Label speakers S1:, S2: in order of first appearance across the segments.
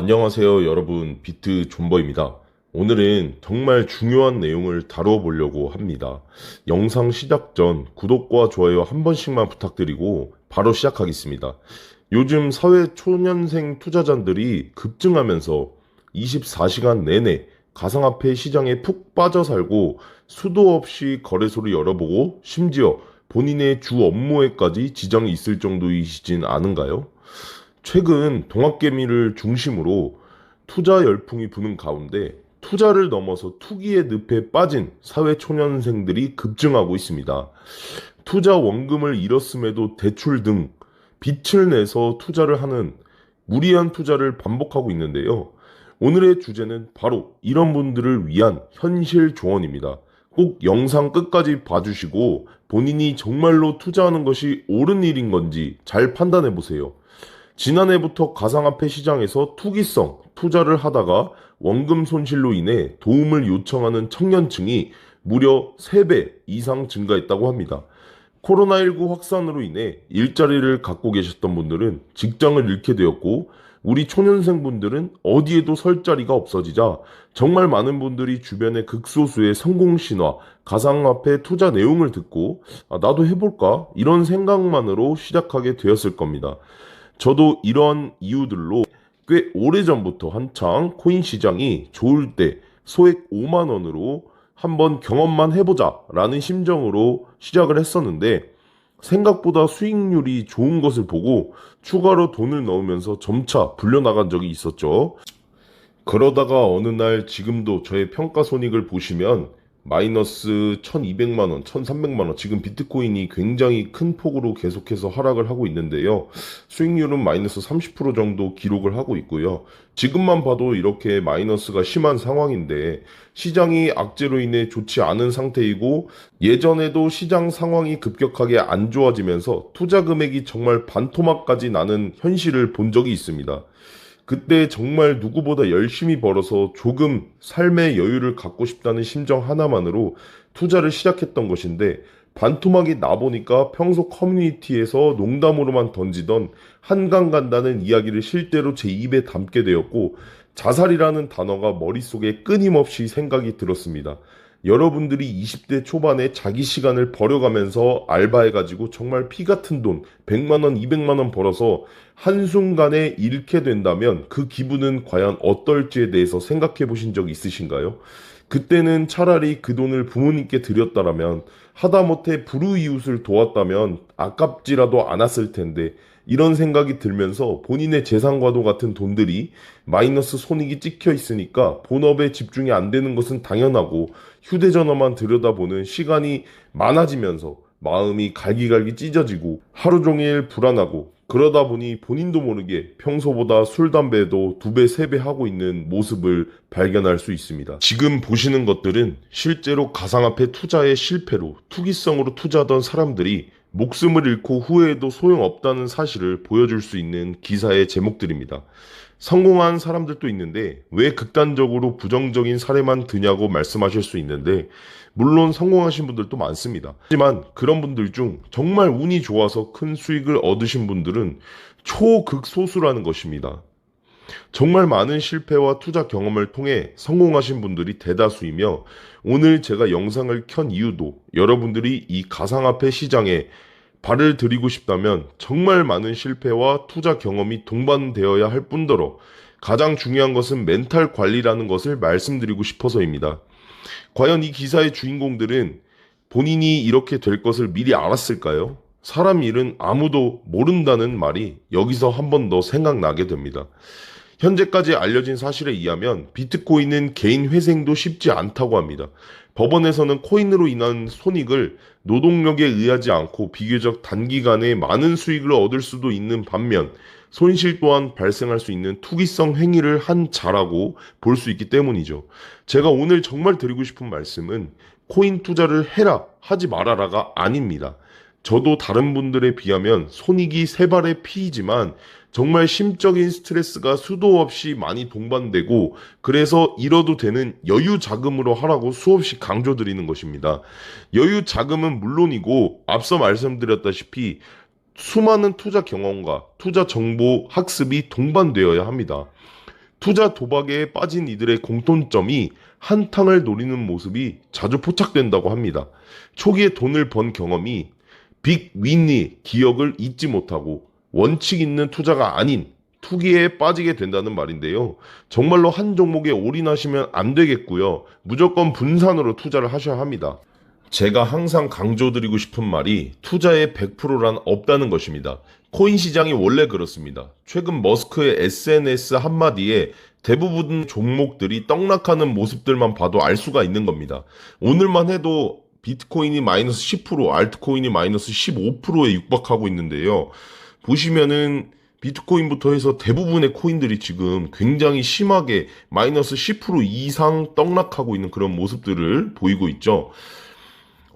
S1: 안녕하세요, 여러분. 비트 존버입니다. 오늘은 정말 중요한 내용을 다뤄보려고 합니다. 영상 시작 전 구독과 좋아요 한 번씩만 부탁드리고 바로 시작하겠습니다. 요즘 사회 초년생 투자자들이 급증하면서 24시간 내내 가상화폐 시장에 푹 빠져 살고 수도 없이 거래소를 열어보고 심지어 본인의 주 업무에까지 지장이 있을 정도이시진 않은가요? 최근 동학개미를 중심으로 투자 열풍이 부는 가운데 투자를 넘어서 투기의 늪에 빠진 사회 초년생들이 급증하고 있습니다. 투자 원금을 잃었음에도 대출 등 빚을 내서 투자를 하는 무리한 투자를 반복하고 있는데요. 오늘의 주제는 바로 이런 분들을 위한 현실 조언입니다. 꼭 영상 끝까지 봐주시고 본인이 정말로 투자하는 것이 옳은 일인 건지 잘 판단해 보세요. 지난해부터 가상화폐 시장에서 투기성 투자를 하다가 원금 손실로 인해 도움을 요청하는 청년층이 무려 3배 이상 증가했다고 합니다. 코로나19 확산으로 인해 일자리를 갖고 계셨던 분들은 직장을 잃게 되었고, 우리 초년생분들은 어디에도 설 자리가 없어지자 정말 많은 분들이 주변의 극소수의 성공 신화, 가상화폐 투자 내용을 듣고 나도 해볼까? 이런 생각만으로 시작하게 되었을 겁니다. 저도 이런 이유들로 꽤 오래전부터 한창 코인 시장이 좋을 때 소액 5만 원으로 한번 경험만 해보자 라는 심정으로 시작을 했었는데, 생각보다 수익률이 좋은 것을 보고 추가로 돈을 넣으면서 점차 불려나간 적이 있었죠. 그러다가 어느 날 지금도 저의 평가 손익을 보시면 마이너스 1200만 원, 1300만 원, 지금 비트코인이 굉장히 큰 폭으로 계속해서 하락을 하고 있는데요. 수익률은 마이너스 30% 정도 기록을 하고 있고요. 지금만 봐도 이렇게 마이너스가 심한 상황인데 시장이 악재로 인해 좋지 않은 상태이고, 예전에도 시장 상황이 급격하게 안 좋아지면서 투자 금액이 정말 반토막까지 나는 현실을 본 적이 있습니다. 그때 정말 누구보다 열심히 벌어서 조금 삶의 여유를 갖고 싶다는 심정 하나만으로 투자를 시작했던 것인데, 반토막이 나보니까 평소 커뮤니티에서 농담으로만 던지던 한강 간다는 이야기를 실제로 제 입에 담게 되었고, 자살이라는 단어가 머릿속에 끊임없이 생각이 들었습니다. 여러분들이 20대 초반에 자기 시간을 버려가면서 알바해가지고 정말 피 같은 돈 100만 원, 200만 원 벌어서 한순간에 잃게 된다면 그 기분은 과연 어떨지에 대해서 생각해 보신 적 있으신가요? 그때는 차라리 그 돈을 부모님께 드렸다라면, 하다못해 불우이웃을 도왔다면 아깝지라도 않았을 텐데, 이런 생각이 들면서 본인의 재산과도 같은 돈들이 마이너스 손익이 찍혀 있으니까 본업에 집중이 안 되는 것은 당연하고, 휴대전화만 들여다보는 시간이 많아지면서 마음이 갈기갈기 찢어지고 하루 종일 불안하고, 그러다 보니 본인도 모르게 평소보다 술, 담배도 2배, 3배 하고 있는 모습을 발견할 수 있습니다. 지금 보시는 것들은 실제로 가상화폐 투자의 실패로 투기성으로 투자하던 사람들이 목숨을 잃고 후회해도 소용없다는 사실을 보여줄 수 있는 기사의 제목들입니다. 성공한 사람들도 있는데 왜 극단적으로 부정적인 사례만 드냐고 말씀하실 수 있는데, 물론 성공하신 분들도 많습니다. 하지만 그런 분들 중 정말 운이 좋아서 큰 수익을 얻으신 분들은 초극소수라는 것입니다. 정말 많은 실패와 투자 경험을 통해 성공하신 분들이 대다수이며, 오늘 제가 영상을 켠 이유도 여러분들이 이 가상화폐 시장에 발을 들이고 싶다면 정말 많은 실패와 투자 경험이 동반되어야 할 뿐더러 가장 중요한 것은 멘탈 관리라는 것을 말씀드리고 싶어서입니다. 과연 이 기사의 주인공들은 본인이 이렇게 될 것을 미리 알았을까요? 사람 일은 아무도 모른다는 말이 여기서 한 번 더 생각나게 됩니다. 현재까지 알려진 사실에 의하면 비트코인은 개인 회생도 쉽지 않다고 합니다. 법원에서는 코인으로 인한 손익을 노동력에 의하지 않고 비교적 단기간에 많은 수익을 얻을 수도 있는 반면, 손실 또한 발생할 수 있는 투기성 행위를 한 자라고 볼 수 있기 때문이죠. 제가 오늘 정말 드리고 싶은 말씀은 코인 투자를 해라, 하지 말아라가 아닙니다. 저도 다른 분들에 비하면 손익이 세 발의 피이지만 정말 심적인 스트레스가 수도 없이 많이 동반되고, 그래서 잃어도 되는 여유 자금으로 하라고 수없이 강조드리는 것입니다. 여유 자금은 물론이고 앞서 말씀드렸다시피 수많은 투자 경험과 투자 정보 학습이 동반되어야 합니다. 투자 도박에 빠진 이들의 공통점이 한탕을 노리는 모습이 자주 포착된다고 합니다. 초기에 돈을 번 경험이 빅 윈니 기억을 잊지 못하고 원칙 있는 투자가 아닌 투기에 빠지게 된다는 말인데요. 정말로 한 종목에 올인하시면 안 되겠고요. 무조건 분산으로 투자를 하셔야 합니다. 제가 항상 강조드리고 싶은 말이 투자의 100%란 없다는 것입니다. 코인 시장이 원래 그렇습니다. 최근 머스크의 SNS 한마디에 대부분 종목들이 떡락하는 모습들만 봐도 알 수가 있는 겁니다. 오늘만 해도 비트코인이 마이너스 10%, 알트코인이 마이너스 15%에 육박하고 있는데요. 보시면은 비트코인부터 해서 대부분의 코인들이 지금 굉장히 심하게 마이너스 10% 이상 떡락하고 있는 그런 모습들을 보이고 있죠.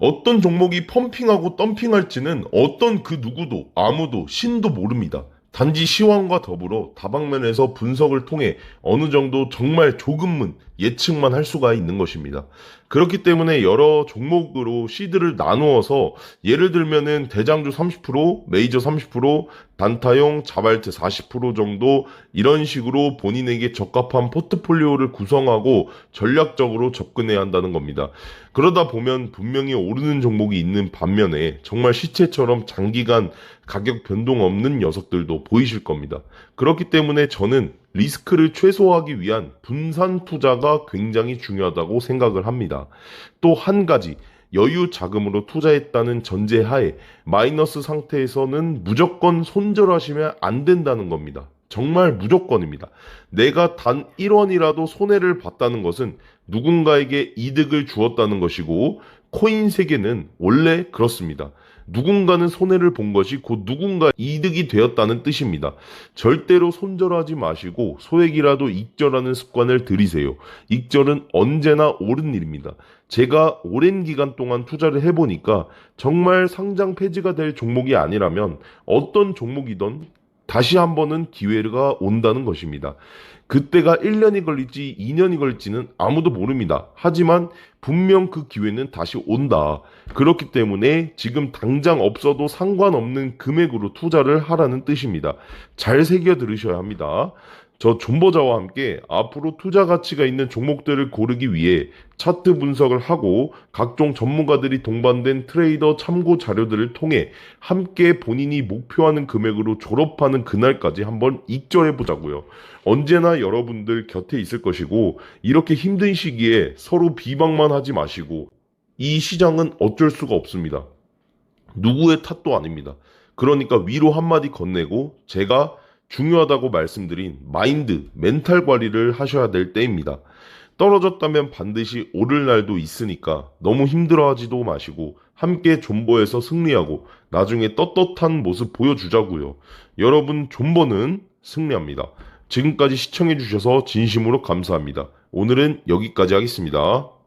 S1: 어떤 종목이 펌핑하고 덤핑할지는 어떤 그 누구도 아무도 신도 모릅니다. 단지 시황과 더불어 다방면에서 분석을 통해 어느 정도 정말 조금은 예측만 할 수가 있는 것입니다. 그렇기 때문에 여러 종목으로 시드를 나누어서 예를 들면은 대장주 30%, 메이저 30%, 단타용, 자발트 40% 정도 이런 식으로 본인에게 적합한 포트폴리오를 구성하고 전략적으로 접근해야 한다는 겁니다. 그러다 보면 분명히 오르는 종목이 있는 반면에 정말 시체처럼 장기간 가격 변동 없는 녀석들도 보이실 겁니다. 그렇기 때문에 저는 리스크를 최소화하기 위한 분산 투자가 굉장히 중요하다고 생각을 합니다. 또 한 가지, 여유 자금으로 투자했다는 전제하에 마이너스 상태에서는 무조건 손절하시면 안 된다는 겁니다. 정말 무조건입니다. 내가 단 1원이라도 손해를 봤다는 것은 누군가에게 이득을 주었다는 것이고 코인 세계는 원래 그렇습니다. 누군가는 손해를 본 것이 곧 누군가 이득이 되었다는 뜻입니다. 절대로 손절하지 마시고 소액이라도 익절하는 습관을 들이세요. 익절은 언제나 옳은 일입니다. 제가 오랜 기간 동안 투자를 해보니까 정말 상장 폐지가 될 종목이 아니라면 어떤 종목이든 다시 한 번은 기회가 온다는 것입니다. 그때가 1년이 걸릴지 2년이 걸릴지는 아무도 모릅니다. 하지만 분명 그 기회는 다시 온다. 그렇기 때문에 지금 당장 없어도 상관없는 금액으로 투자를 하라는 뜻입니다. 잘 새겨 들으셔야 합니다. 저 존버자와 함께 앞으로 투자 가치가 있는 종목들을 고르기 위해 차트 분석을 하고 각종 전문가들이 동반된 트레이더 참고 자료들을 통해 함께 본인이 목표하는 금액으로 졸업하는 그날까지 한번 익절해 보자고요. 언제나 여러분들 곁에 있을 것이고 이렇게 힘든 시기에 서로 비방만 하지 마시고 이 시장은 어쩔 수가 없습니다. 누구의 탓도 아닙니다. 그러니까 위로 한마디 건네고 제가 중요하다고 말씀드린 마인드, 멘탈 관리를 하셔야 될 때입니다. 떨어졌다면 반드시 오를 날도 있으니까 너무 힘들어하지도 마시고 함께 존버해서 승리하고 나중에 떳떳한 모습 보여주자고요. 여러분 존버는 승리합니다. 지금까지 시청해주셔서 진심으로 감사합니다. 오늘은 여기까지 하겠습니다.